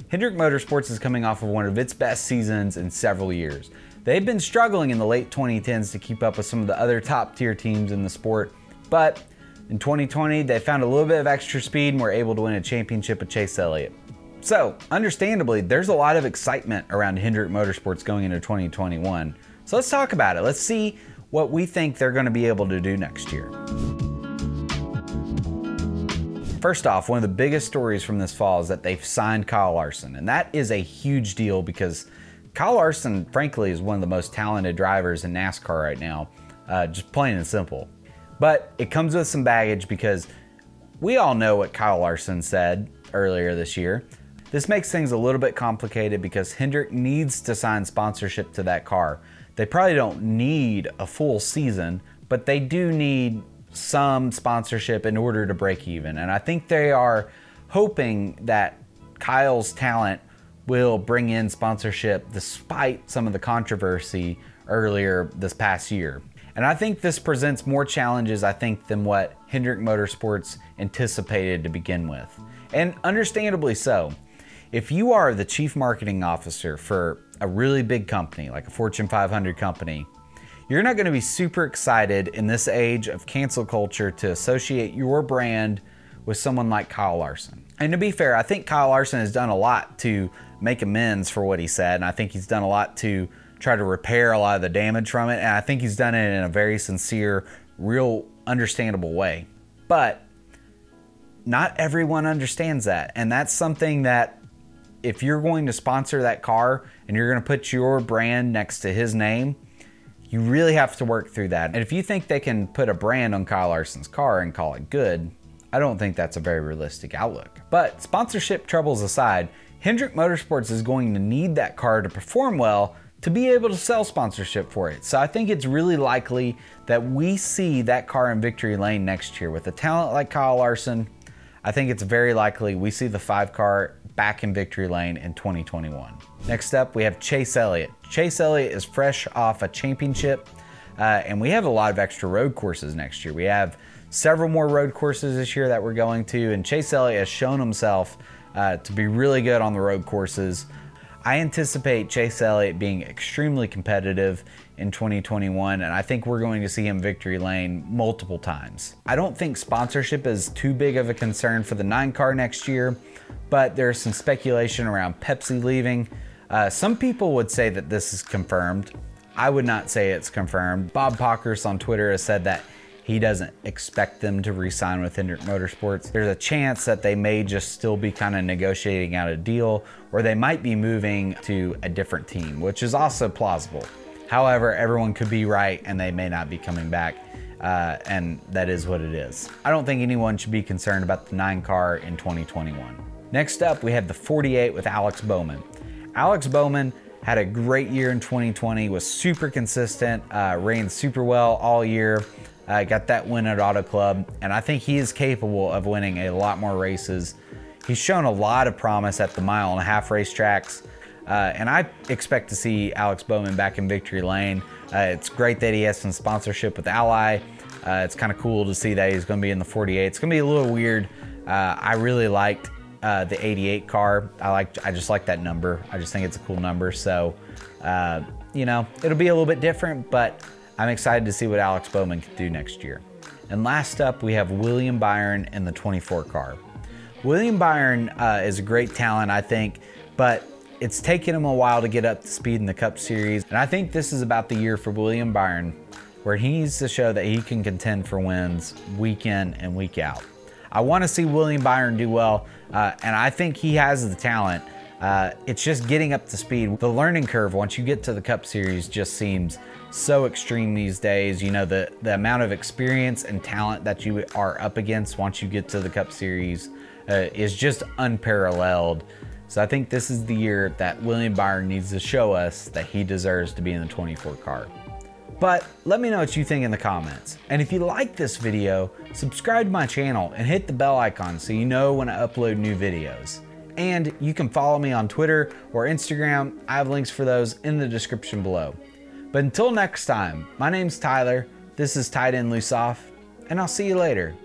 Hendrick Motorsports is coming off of one of its best seasons in several years. They've been struggling in the late 2010s to keep up with some of the other top tier teams in the sport, but in 2020 they found a little bit of extra speed and were able to win a championship with Chase Elliott. So, understandably, there's a lot of excitement around Hendrick Motorsports going into 2021. So let's talk about it. Let's see what we think they're going to be able to do next year. First off, one of the biggest stories from this fall is that they've signed Kyle Larson, and that is a huge deal because Kyle Larson, frankly, is one of the most talented drivers in NASCAR right now, just plain and simple. But it comes with some baggage because we all know what Kyle Larson said earlier this year. This makes things a little bit complicated because Hendrick needs to sign sponsorship to that car. They probably don't need a full season, but they do need some sponsorship in order to break even. And I think they are hoping that Kyle's talent will bring in sponsorship despite some of the controversy earlier this past year. And I think this presents more challenges, than what Hendrick Motorsports anticipated to begin with. And understandably so. If you are the chief marketing officer for a really big company, like a Fortune 500 company, you're not going to be super excited in this age of cancel culture to associate your brand with someone like Kyle Larson. And to be fair, I think Kyle Larson has done a lot to make amends for what he said, and I think he's done a lot to try to repair a lot of the damage from it, and I think he's done it in a very sincere, real, understandable way. But not everyone understands that, and that's something that if you're going to sponsor that car and you're going to put your brand next to his name, you really have to work through that. And if you think they can put a brand on Kyle Larson's car and call it good, I don't think that's a very realistic outlook. But sponsorship troubles aside, Hendrick Motorsports is going to need that car to perform well to be able to sell sponsorship for it. So I think it's really likely that we see that car in victory lane next year. With a talent like Kyle Larson, I think it's very likely we see the 5 car back in victory lane in 2021. Next up, we have Chase Elliott. Chase Elliott is fresh off a championship, and we have a lot of extra road courses next year. We have several more road courses this year that we're going to, and Chase Elliott has shown himself to be really good on the road courses. I anticipate Chase Elliott being extremely competitive in 2021, and I think we're going to see him victory lane multiple times. I don't think sponsorship is too big of a concern for the 9 car next year, but there's some speculation around Pepsi leaving. Some people would say that this is confirmed. I would not say it's confirmed. Bob Pockers on Twitter has said that he doesn't expect them to re-sign with Hendrick Motorsports. There's a chance that they may just still be kind of negotiating out a deal, or they might be moving to a different team, which is also plausible. However, everyone could be right and they may not be coming back, and that is what it is. I don't think anyone should be concerned about the 9 car in 2021. Next up, we have the 48 with Alex Bowman. Alex Bowman had a great year in 2020, was super consistent, ran super well all year, got that win at Auto Club, and I think he is capable of winning a lot more races. He's shown a lot of promise at the 1.5 mile racetracks, and I expect to see Alex Bowman back in victory lane. It's great that he has some sponsorship with Ally. It's kind of cool to see that he's going to be in the 48. It's going to be a little weird. I really liked the 88 car. I just like that number. I just think it's a cool number. So, you know, it'll be a little bit different, but I'm excited to see what Alex Bowman can do next year. And last up, we have William Byron in the 24 car. William Byron is a great talent, I think, but it's taken him a while to get up to speed in the Cup Series. And I think this is about the year for William Byron, where he needs to show that he can contend for wins week in and week out. I want to see William Byron do well, and I think he has the talent. It's just getting up to speed. The learning curve once you get to the Cup Series just seems so extreme these days. You know, the amount of experience and talent that you are up against once you get to the Cup Series is just unparalleled. So I think this is the year that William Byron needs to show us that he deserves to be in the 24 car. But let me know what you think in the comments. And if you like this video, subscribe to my channel and hit the bell icon so you know when I upload new videos. And you can follow me on Twitter or Instagram. I have links for those in the description below. But until next time, my name's Tyler, this is Tight End Loose Off, and I'll see you later.